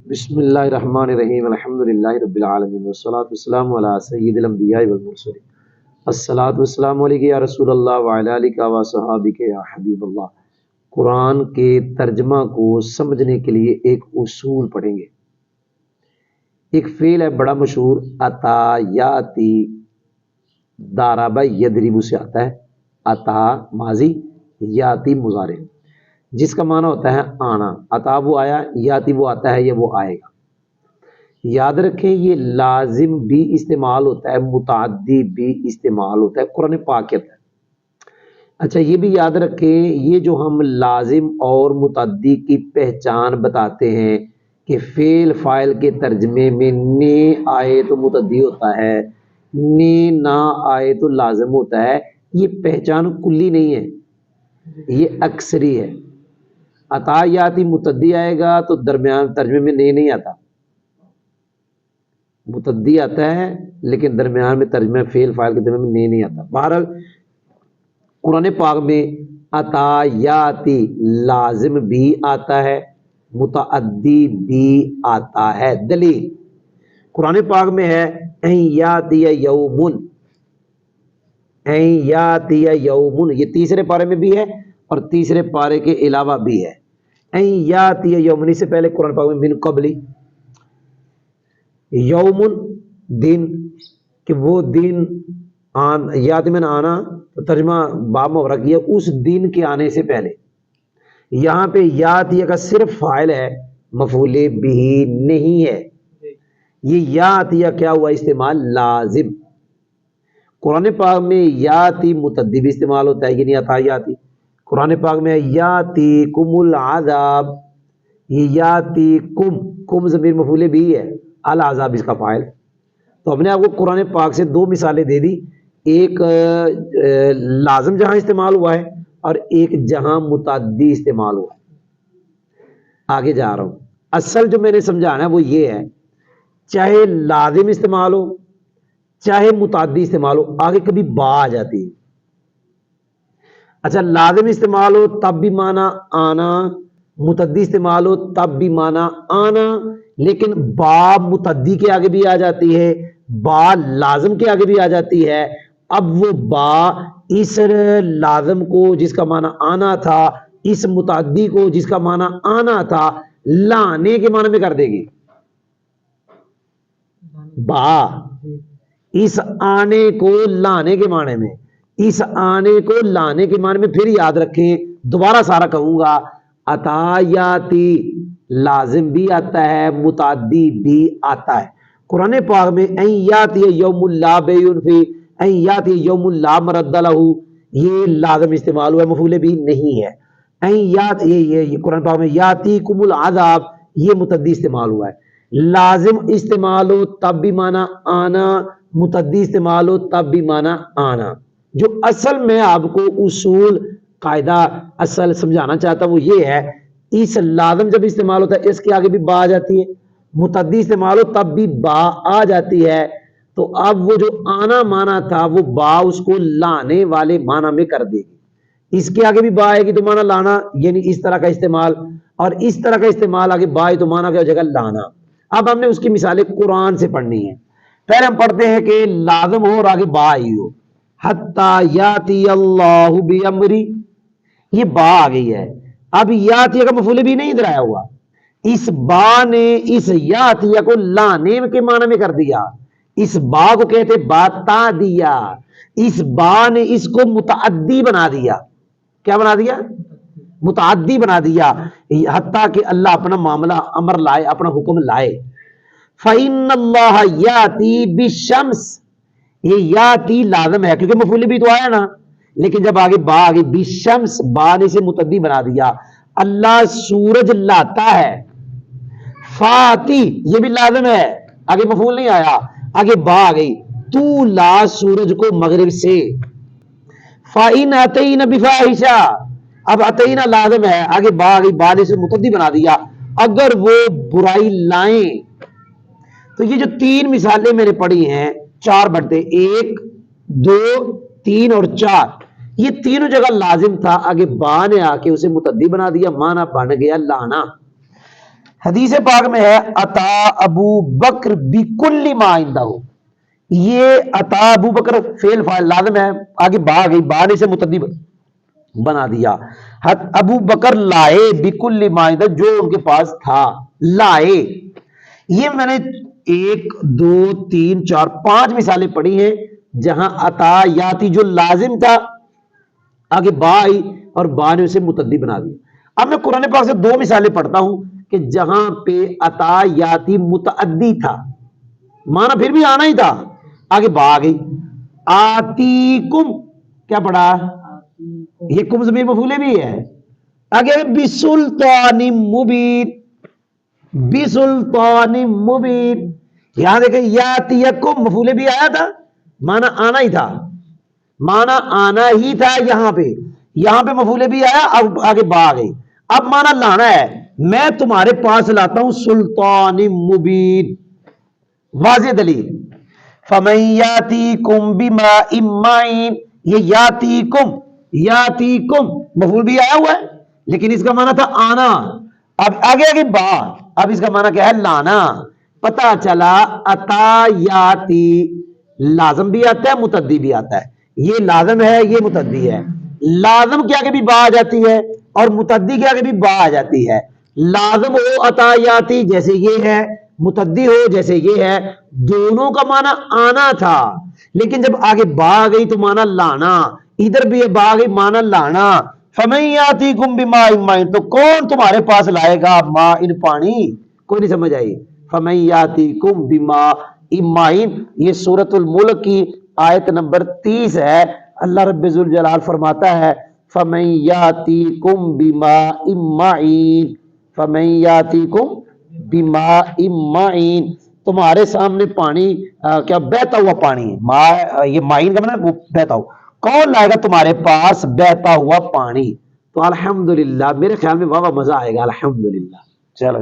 بسم اللہ الرحمن الرحیم الحمدللہ رب العالمین والصلاة والسلام علی سید الانبیاء والمرسلین الصلاۃ والسلام علیک یا رسول اللہ وعلی آلک و صحابک یا حبیب اللہ۔ قرآن کے ترجمہ کو سمجھنے کے لیے ایک اصول پڑھیں گے۔ ایک فعل ہے بڑا مشہور، اتا یاتی، ضرب یضرب سے آتا ہے، اتا ماضی، یاتی مضارع، جس کا معنی ہوتا ہے آنا۔ اتا وہ آیا، یاتی وہ آتا ہے یا وہ آئے گا۔ یاد رکھیں یہ لازم بھی استعمال ہوتا ہے، متعدی بھی استعمال ہوتا ہے، قرآن پاک کے اندر۔ اچھا یہ بھی یاد رکھیں، یہ جو ہم لازم اور متعدی کی پہچان بتاتے ہیں کہ فعل فاعل کے ترجمے میں نے آئے تو متعدی ہوتا ہے، نے نہ آئے تو لازم ہوتا ہے، یہ پہچان کلی نہیں ہے، یہ اکثری ہے۔ عطا یاتی متعدی آئے گا تو درمیان ترجمے میں نہیں آتا، متعدی آتا ہے لیکن درمیان میں ترجمہ فعل فاعل کے درمیان میں نہیں آتا۔ بہرحال قرآن پاک میں عطا یاتی لازم بھی آتا ہے، متعدی بھی آتا ہے۔ دلیل قرآن پاک میں ہے این یاتی یومن، این یاتی یومن، یہ تیسرے پارے میں بھی ہے اور تیسرے پارے کے علاوہ بھی ہے۔ این یاتی یومن سے پہلے قرآن پاک میں من قبلی، یومن دن، کہ وہ دن یاد میں آنا، تو ترجمہ باب محرک کیا اس دن کے آنے سے پہلے۔ یہاں پہ یاتیہ کا صرف فاعل ہے، مفعول بھی نہیں ہے۔ یہ یاتیہ کیا ہوا استعمال؟ لازم۔ قرآن پاک میں یاتی متعدی بھی استعمال ہوتا ہے، یعنی عطا یاتی۔ قرآن پاک میں یاتی کم العذاب، یہ یاتی کم ضمیر مفعول بھی ہے، العذاب اس کا فاعل۔ تو ہم نے آپ کو قرآن پاک سے دو مثالیں دے دی، ایک لازم جہاں استعمال ہوا ہے اور ایک جہاں متعدی استعمال ہوا ہے۔ آگے جا رہا ہوں، اصل جو میں نے سمجھانا ہے وہ یہ ہے، چاہے لازم استعمال ہو چاہے متعدی استعمال ہو، آگے کبھی با آ جاتی ہے۔ اچھا لازم استعمال ہو تب بھی معنی آنا، متعدی استعمال ہو تب بھی معنی آنا، لیکن با متعدی کے آگے بھی آ جاتی ہے، با لازم کے آگے بھی آ جاتی ہے۔ اب وہ با اس لازم کو جس کا معنی آنا تھا، اس متعدی کو جس کا معنی آنا تھا، لانے کے معنی میں کر دے گی۔ با اس آنے کو لانے کے معنی میں، اس آنے کو لانے کے معنی میں۔ پھر یاد رکھیں، دوبارہ سارا کہوں گا، عطا یاتی لازم بھی آتا ہے، متعدی بھی آتا ہے۔ قرآن پاک میں این یاتی یوم لا بیع فیہ، این یاتی یوم لا مرد لہ، یہ لازم استعمال ہوا ہے، مفعول بھی نہیں ہے۔ این یات یہ قرآن پاک میں یاتی کم العذاب، یہ متعدی استعمال ہوا ہے۔ لازم استعمال ہو تب بھی معنی آنا، متعدی استعمال ہو تب بھی معنی آنا۔ جو اصل میں آپ کو اصول قاعدہ اصل سمجھانا چاہتا ہوں وہ یہ ہے، اس لازم جب استعمال ہوتا ہے اس کے آگے بھی با آ جاتی ہے، متعدی استعمال ہو تب بھی با آ جاتی ہے۔ تو اب وہ جو آنا معنی تھا وہ با اس کو لانے والے معنی میں کر دے گی، اس کے آگے بھی با آئے گی تو معنی لانا، یعنی اس طرح کا استعمال، اور اس طرح کا استعمال آگے با آئے تو معنی کیا ہو جائے گا؟ لانا۔ اب ہم نے اس کی مثالیں قرآن سے پڑھنی ہے۔ پہلے ہم پڑھتے ہیں کہ لازم ہو اور آگے با آئی ہو، حتی یاتی اللہ بامری، یہ با آ گئی ہے۔ اب یاتیہ کا مفعول بھی نہیں ادھر آیا ہوا، اس با نے اس یاتیہ کو لانے کے معنی میں کر دیا، اس با کو کہتے باتا دیا، اس با نے اس کو متعدی بنا دیا۔ کیا بنا دیا؟ متعدی بنا دیا، حتیٰ کہ اللہ اپنا معاملہ امر لائے، اپنا حکم لائے۔ فَإِنَّ اللَّهَ يَأْتِي بِالشَّمْسِ، یہ یاتی لازم ہے کیونکہ مفعول بھی تو آیا نا، لیکن جب آگے با آگے بالشمس، با نے سے متعدی بنا دیا، اللہ سورج لاتا ہے۔ فاتی یہ بھی لازم ہے، آگے مفعول نہیں آیا، آگے با آ گئی، تو لا سورج کو مغرب سے۔ فَإِنْ أَتَيْنَ بِفَاحِشَةٍ، اب اتینا لازم ہے، آگے با آ گئی، با نے سے متعدی بنا دیا، اگر وہ برائی لائیں۔ تو یہ جو تین مثالیں میں نے پڑھی ہیں، چار بڑھتے، ایک دو تین اور چار، یہ تینوں جگہ لازم تھا، آگے با نے آ کے اسے متعدی بنا دیا، معنی بن گیا لانا۔ حدیث پاک میں ہے عطا ابو بکر بکل ما عندہ، یہ عطا ابو بکر فعل فاعل لازم ہے، آگے با گئی، با نے سے متعدی بنا دیا، ابو بکر لائے بکل ما عندہ، جو ان کے پاس تھا، لائے۔ یہ میں نے 1 2 3 4 5 مثالیں پڑھی ہیں جہاں عطا یاتی جو لازم تھا آگے با آئی اور با نے اسے متعدی بنا دیا۔ اب میں قرآن پاک سے 2 مثالیں پڑھتا ہوں کہ جہاں پہ عطا یاتی متعدی تھا، مانا پھر بھی آنا ہی تھا، آگے با آ گئی۔ آتی کم، کیا پڑھا؟ یہ کم ضمیر مفعول بھی ہے، آگے بسلطان مبین، بسلطان مبین۔ یہاں دیکھیں یاتیکم مفعول بھی آیا تھا، مانا آنا ہی تھا، مانا آنا ہی تھا، یہاں پہ مفعول بھی آیا، اب آگے با آ گئی، اب مانا لانا ہے، میں تمہارے پاس لاتا ہوں سلطان مبین، واضح دلیل۔ فمن یاتیکم بماء معین، یہ یاتیکم مفعول بھی آیا ہوا ہے لیکن اس کا معنی تھا آنا، اب آگے با، اب اس کا معنی کیا ہے؟ لانا۔ پتا چلا عطا یاتی لازم بھی آتا ہے، متعدی بھی آتا ہے، یہ لازم ہے، یہ متعدی ہے، لازم کے آگے بھی با آ جاتی ہے اور متعدی کے آگے بھی با آ جاتی ہے، لازم ہو عطا یاتی جیسے یہ ہے، متعدی ہو جیسے یہ ہے، دونوں کا معنی آنا تھا لیکن جب آگے با آ گئی تو معنی لانا، ادھر بھی با آ گئی معنی لانا۔ فمن یاتیکم بماء معین، تو کون تمہارے پاس لائے گا ماء پانی؟ کوئی نہیں سمجھ آئی؟ فمن یاتیکم بماء معین، یہ سورۃ الملک کی آیت نمبر 30 ہے۔ اللہ رب ذوالجلال فرماتا ہے فمن یاتیکم بماء معین، فمن یاتیکم بماء معین، تمہارے سامنے پانی کیا بہتا ہوا پانی، یہ معین کا مطلب وہ بہتا ہوا، کون لائے گا تمہارے پاس بہتا ہوا پانی؟ تو الحمدللہ، میرے خیال میں واہ مزہ آئے گا، الحمدللہ۔ چلو